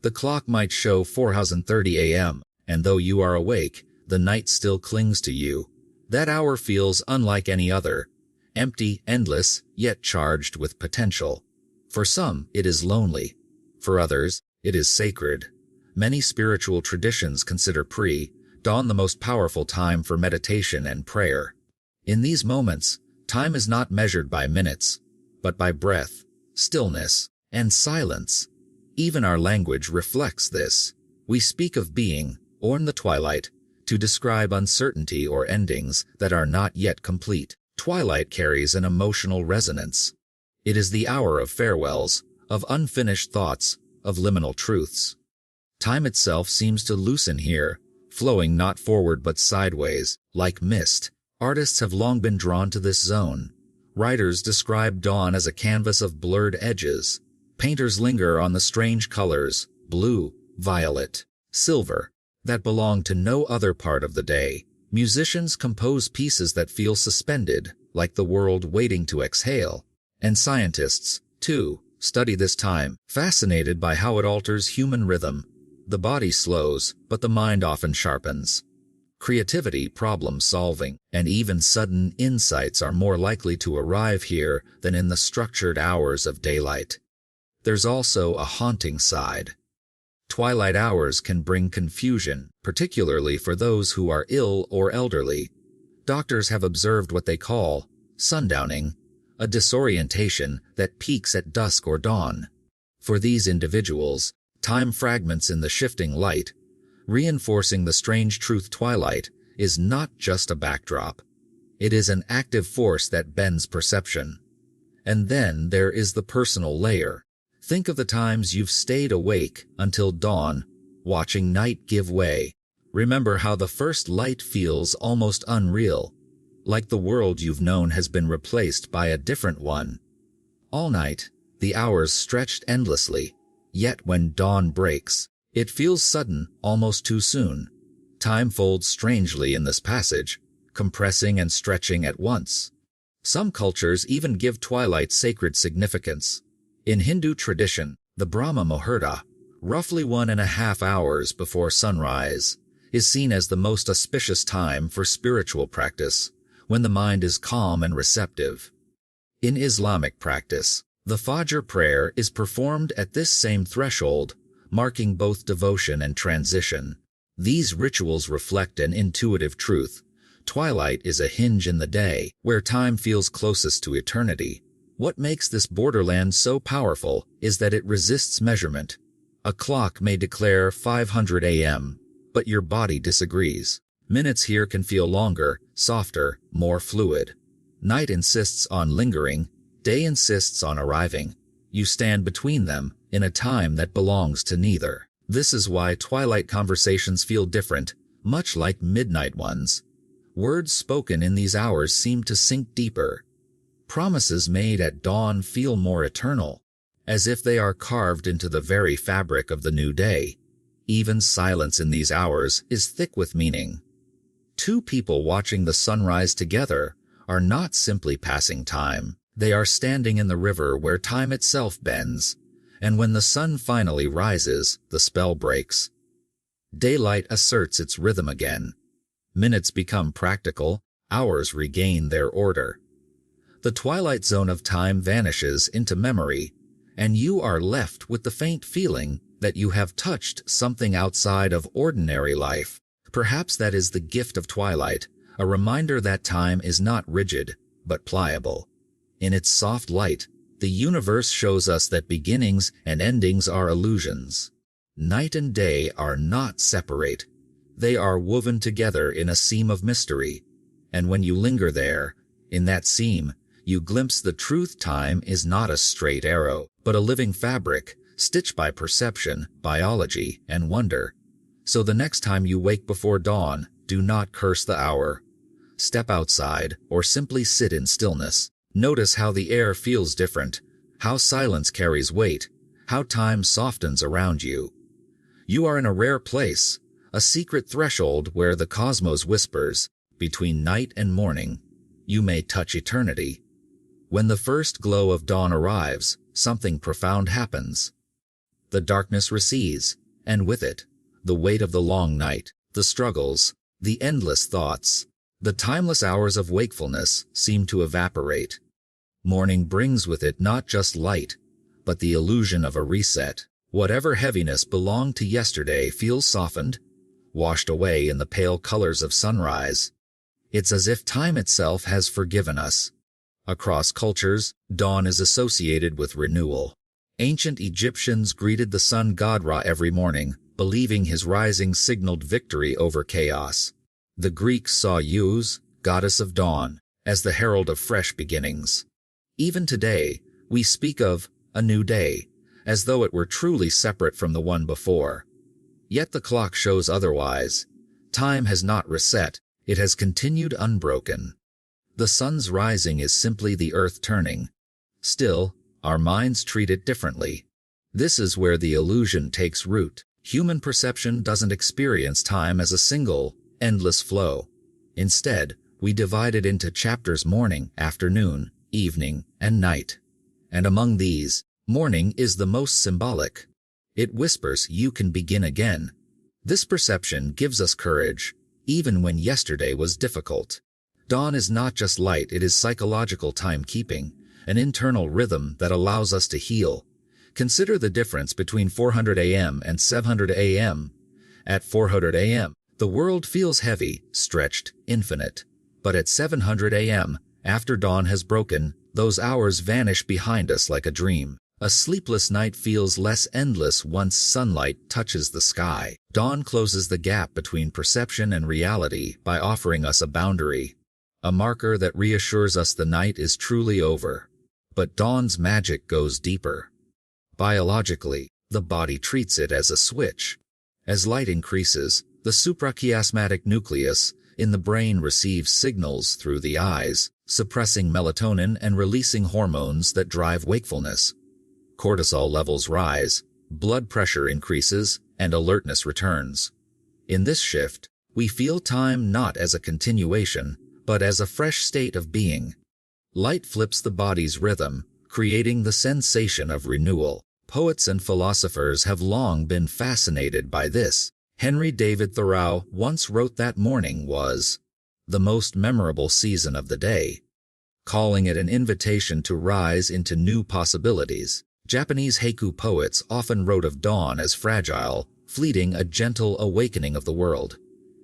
The clock might show 4:30 a.m., and though you are awake, the night still clings to you. That hour feels unlike any other, empty, endless, yet charged with potential. For some, it is lonely. For others, it is sacred. Many spiritual traditions consider pre-dawn the most powerful time for meditation and prayer. In these moments, time is not measured by minutes, but by breath, stillness, and silence. Even our language reflects this. We speak of being, or in the twilight, to describe uncertainty or endings that are not yet complete. Twilight carries an emotional resonance. It is the hour of farewells, of unfinished thoughts, of liminal truths. Time itself seems to loosen here, flowing not forward but sideways, like mist. Artists have long been drawn to this zone. Writers describe dawn as a canvas of blurred edges. Painters linger on the strange colors, blue, violet, silver, that belong to no other part of the day. Musicians compose pieces that feel suspended, like the world waiting to exhale. And scientists, too, study this time, fascinated by how it alters human rhythm. The body slows, but the mind often sharpens. Creativity, problem solving, and even sudden insights are more likely to arrive here than in the structured hours of daylight. There's also a haunting side. Twilight hours can bring confusion, particularly for those who are ill or elderly. Doctors have observed what they call sundowning, a disorientation that peaks at dusk or dawn. For these individuals, time fragments in the shifting light, reinforcing the strange truth twilight, is not just a backdrop. It is an active force that bends perception. And then there is the personal layer. Think of the times you've stayed awake until dawn, watching night give way. Remember how the first light feels almost unreal, like the world you've known has been replaced by a different one. All night, the hours stretched endlessly, yet when dawn breaks, it feels sudden, almost too soon. Time folds strangely in this passage, compressing and stretching at once. Some cultures even give twilight sacred significance. In Hindu tradition, the Brahma Muhurta, roughly 1.5 hours before sunrise, is seen as the most auspicious time for spiritual practice, when the mind is calm and receptive. In Islamic practice, the Fajr prayer is performed at this same threshold, marking both devotion and transition. These rituals reflect an intuitive truth. Twilight is a hinge in the day, where time feels closest to eternity. What makes this borderland so powerful is that it resists measurement. A clock may declare 500 a.m., but your body disagrees. Minutes here can feel longer, softer, more fluid. Night insists on lingering, day insists on arriving. You stand between them, in a time that belongs to neither. This is why twilight conversations feel different, much like midnight ones. Words spoken in these hours seem to sink deeper. Promises made at dawn feel more eternal, as if they are carved into the very fabric of the new day. Even silence in these hours is thick with meaning. Two people watching the sunrise together are not simply passing time. They are standing in the river where time itself bends, and when the sun finally rises, the spell breaks. Daylight asserts its rhythm again. Minutes become practical, hours regain their order. The twilight zone of time vanishes into memory, and you are left with the faint feeling that you have touched something outside of ordinary life. Perhaps that is the gift of twilight, a reminder that time is not rigid, but pliable. In its soft light, the universe shows us that beginnings and endings are illusions. Night and day are not separate. They are woven together in a seam of mystery. And when you linger there, in that seam, you glimpse the truth. Time is not a straight arrow, but a living fabric, stitched by perception, biology, and wonder. So the next time you wake before dawn, do not curse the hour. Step outside, or simply sit in stillness. Notice how the air feels different, how silence carries weight, how time softens around you. You are in a rare place, a secret threshold where the cosmos whispers, between night and morning, you may touch eternity. When the first glow of dawn arrives, something profound happens. The darkness recedes, and with it, the weight of the long night, the struggles, the endless thoughts, the timeless hours of wakefulness seem to evaporate. Morning brings with it not just light, but the illusion of a reset. Whatever heaviness belonged to yesterday feels softened, washed away in the pale colors of sunrise. It's as if time itself has forgiven us. Across cultures, dawn is associated with renewal. Ancient Egyptians greeted the sun god Ra every morning, believing his rising signaled victory over chaos. The Greeks saw Use, goddess of dawn, as the herald of fresh beginnings. Even today, we speak of a new day, as though it were truly separate from the one before. Yet the clock shows otherwise. Time has not reset, it has continued unbroken. The sun's rising is simply the earth turning. Still, our minds treat it differently. This is where the illusion takes root. Human perception doesn't experience time as a single, endless flow. Instead, we divide it into chapters: morning, afternoon, evening, and night. And among these, morning is the most symbolic. It whispers you can begin again. This perception gives us courage. even when yesterday was difficult. Dawn is not just light, it is psychological timekeeping, an internal rhythm that allows us to heal. Consider the difference between 400 a.m. and 700 a.m. At 400 a.m., the world feels heavy, stretched, infinite. But at 700 a.m., after dawn has broken, those hours vanish behind us like a dream. A sleepless night feels less endless once sunlight touches the sky. Dawn closes the gap between perception and reality by offering us a boundary, a marker that reassures us the night is truly over. But dawn's magic goes deeper. Biologically, the body treats it as a switch. As light increases, the suprachiasmatic nucleus in the brain receives signals through the eyes, suppressing melatonin and releasing hormones that drive wakefulness. Cortisol levels rise, blood pressure increases, and alertness returns. In this shift, we feel time not as a continuation, but as a fresh state of being. Light flips the body's rhythm, creating the sensation of renewal. Poets and philosophers have long been fascinated by this. Henry David Thoreau once wrote that morning was the most memorable season of the day, calling it an invitation to rise into new possibilities. Japanese haiku poets often wrote of dawn as fragile, fleeting, a gentle awakening of the world.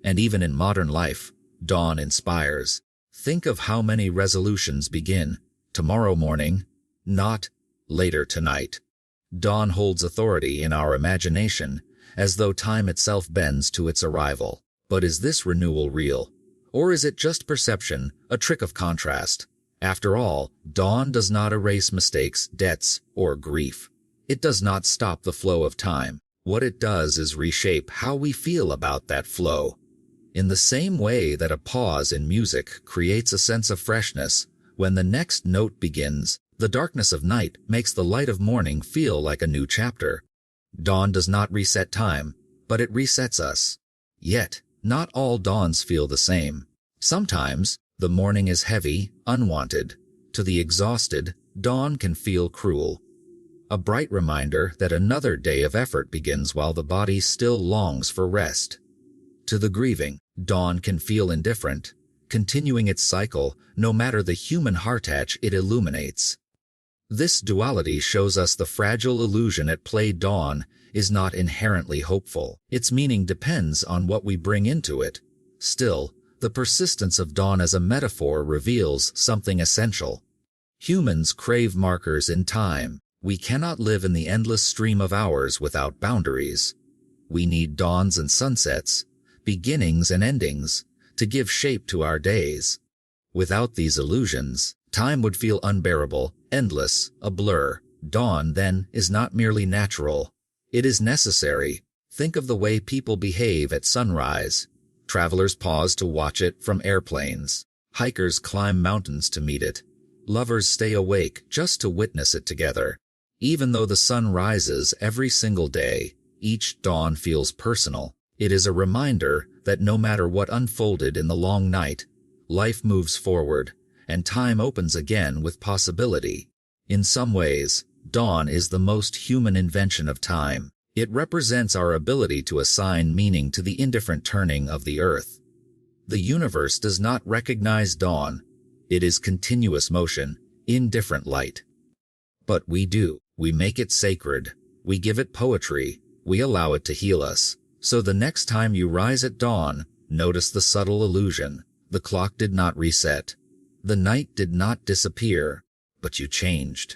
And even in modern life, dawn inspires. Think of how many resolutions begin tomorrow morning, not later tonight. Dawn holds authority in our imagination, as though time itself bends to its arrival. But is this renewal real? Or is it just perception, a trick of contrast? After all, dawn does not erase mistakes, debts, or grief. It does not stop the flow of time. What it does is reshape how we feel about that flow. In the same way that a pause in music creates a sense of freshness, when the next note begins, the darkness of night makes the light of morning feel like a new chapter. Dawn does not reset time, but it resets us. Yet, not all dawns feel the same. Sometimes, the morning is heavy, unwanted. To the exhausted, dawn can feel cruel. A bright reminder that another day of effort begins while the body still longs for rest. To the grieving, dawn can feel indifferent, continuing its cycle no matter the human heartache it illuminates. This duality shows us the fragile illusion at play. Dawn is not inherently hopeful. Its meaning depends on what we bring into it. Still, the persistence of dawn as a metaphor reveals something essential. Humans crave markers in time. We cannot live in the endless stream of hours without boundaries. We need dawns and sunsets, beginnings and endings, to give shape to our days. Without these illusions, time would feel unbearable, endless, a blur. Dawn, then, is not merely natural. It is necessary. Think of the way people behave at sunrise. Travelers pause to watch it from airplanes. Hikers climb mountains to meet it. Lovers stay awake just to witness it together. Even though the sun rises every single day, each dawn feels personal. It is a reminder that no matter what unfolded in the long night, life moves forward, and time opens again with possibility. In some ways, dawn is the most human invention of time. It represents our ability to assign meaning to the indifferent turning of the earth. The universe does not recognize dawn. It is continuous motion, indifferent light. But we do. We make it sacred. We give it poetry. We allow it to heal us. So the next time you rise at dawn, notice the subtle illusion. The clock did not reset. The night did not disappear, but you changed.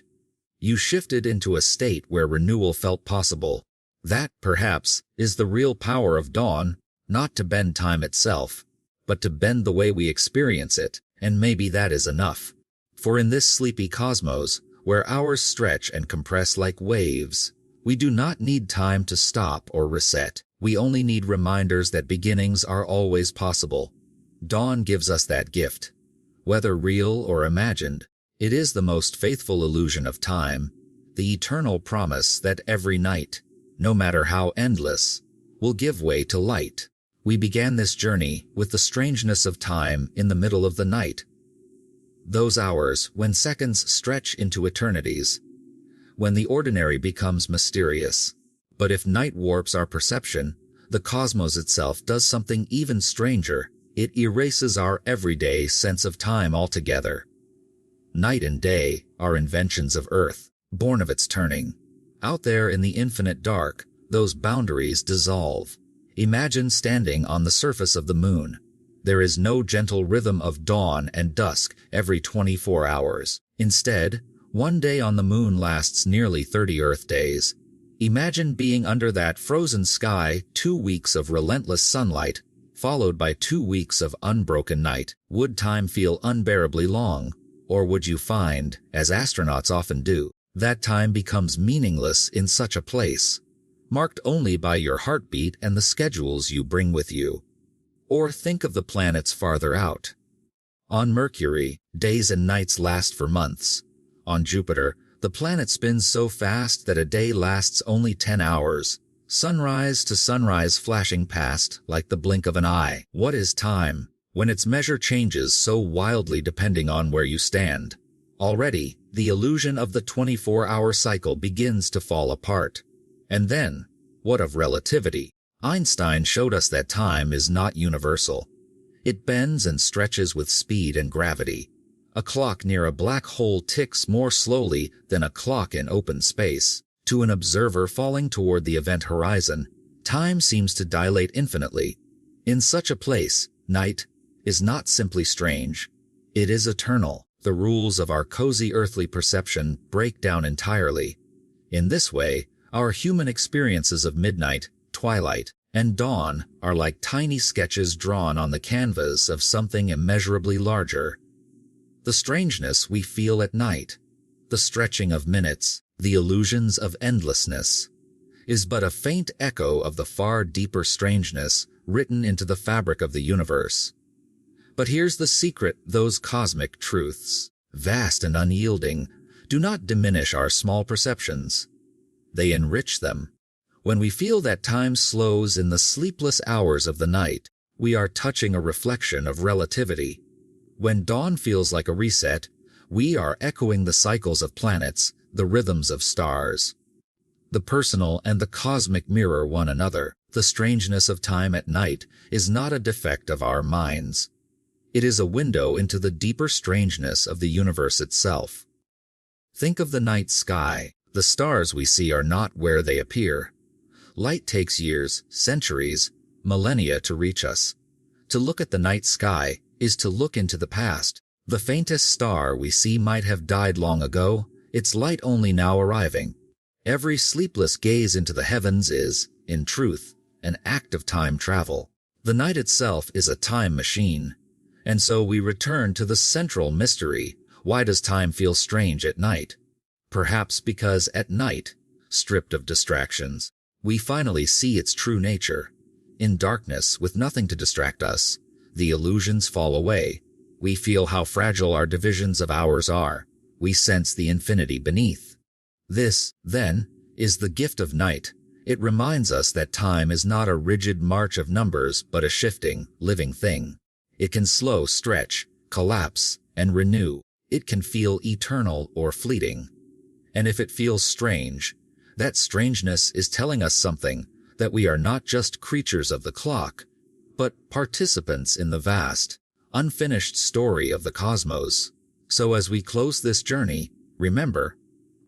You shifted into a state where renewal felt possible. That, perhaps, is the real power of dawn, not to bend time itself, but to bend the way we experience it, and maybe that is enough. For in this sleepy cosmos, where hours stretch and compress like waves, we do not need time to stop or reset. We only need reminders that beginnings are always possible. Dawn gives us that gift. Whether real or imagined, it is the most faithful illusion of time, the eternal promise that every night, no matter how endless, will give way to light. We began this journey with the strangeness of time in the middle of the night. Those hours when seconds stretch into eternities, when the ordinary becomes mysterious. But if night warps our perception, the cosmos itself does something even stranger. It erases our everyday sense of time altogether. Night and day are inventions of Earth, born of its turning. Out there in the infinite dark, those boundaries dissolve. Imagine standing on the surface of the moon. There is no gentle rhythm of dawn and dusk every 24 hours. Instead, one day on the moon lasts nearly 30 Earth days. Imagine being under that frozen sky, 2 weeks of relentless sunlight, followed by 2 weeks of unbroken night. Would time feel unbearably long? Or would you find, as astronauts often do, that time becomes meaningless in such a place, marked only by your heartbeat and the schedules you bring with you? Or think of the planets farther out. On Mercury, days and nights last for months. On Jupiter, the planet spins so fast that a day lasts only 10 hours, sunrise to sunrise flashing past like the blink of an eye. What is time, when its measure changes so wildly depending on where you stand? Already, the illusion of the 24-hour cycle begins to fall apart. And then, what of relativity? Einstein showed us that time is not universal. It bends and stretches with speed and gravity. A clock near a black hole ticks more slowly than a clock in open space. To an observer falling toward the event horizon, time seems to dilate infinitely. In such a place, night is not simply strange. It is eternal. The rules of our cozy earthly perception break down entirely. In this way, our human experiences of midnight, twilight, and dawn are like tiny sketches drawn on the canvas of something immeasurably larger. The strangeness we feel at night, the stretching of minutes, the illusions of endlessness, is but a faint echo of the far deeper strangeness written into the fabric of the universe. But here's the secret: those cosmic truths, vast and unyielding, do not diminish our small perceptions. They enrich them. When we feel that time slows in the sleepless hours of the night, we are touching a reflection of relativity. When dawn feels like a reset, we are echoing the cycles of planets, the rhythms of stars. The personal and the cosmic mirror one another. The strangeness of time at night is not a defect of our minds. It is a window into the deeper strangeness of the universe itself. Think of the night sky. The stars we see are not where they appear. Light takes years, centuries, millennia to reach us. To look at the night sky is to look into the past. The faintest star we see might have died long ago, its light only now arriving. Every sleepless gaze into the heavens is, in truth, an act of time travel. The night itself is a time machine. And so we return to the central mystery. Why does time feel strange at night? Perhaps because at night, stripped of distractions, we finally see its true nature. In darkness, with nothing to distract us, the illusions fall away. We feel how fragile our divisions of hours are. We sense the infinity beneath. This, then, is the gift of night. It reminds us that time is not a rigid march of numbers, but a shifting, living thing. It can slow, stretch, collapse, and renew. It can feel eternal or fleeting. And if it feels strange, that strangeness is telling us something, that we are not just creatures of the clock, but participants in the vast, unfinished story of the cosmos. So as we close this journey, remember,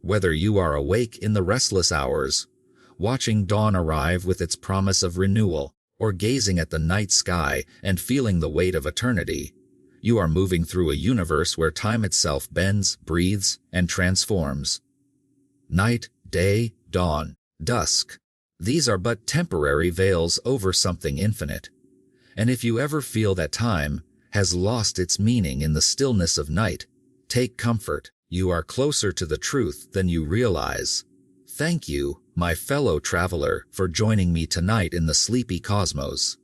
whether you are awake in the restless hours, watching dawn arrive with its promise of renewal, or gazing at the night sky and feeling the weight of eternity, you are moving through a universe where time itself bends, breathes, and transforms. Night, day, dawn, dusk. These are but temporary veils over something infinite. And if you ever feel that time has lost its meaning in the stillness of night, take comfort. You are closer to the truth than you realize. Thank you, my fellow traveler, for joining me tonight in the sleepy cosmos.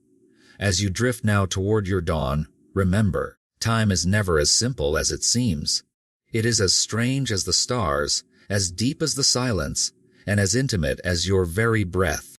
As you drift now toward your dawn, remember, time is never as simple as it seems. It is as strange as the stars, as deep as the silence, and as intimate as your very breath.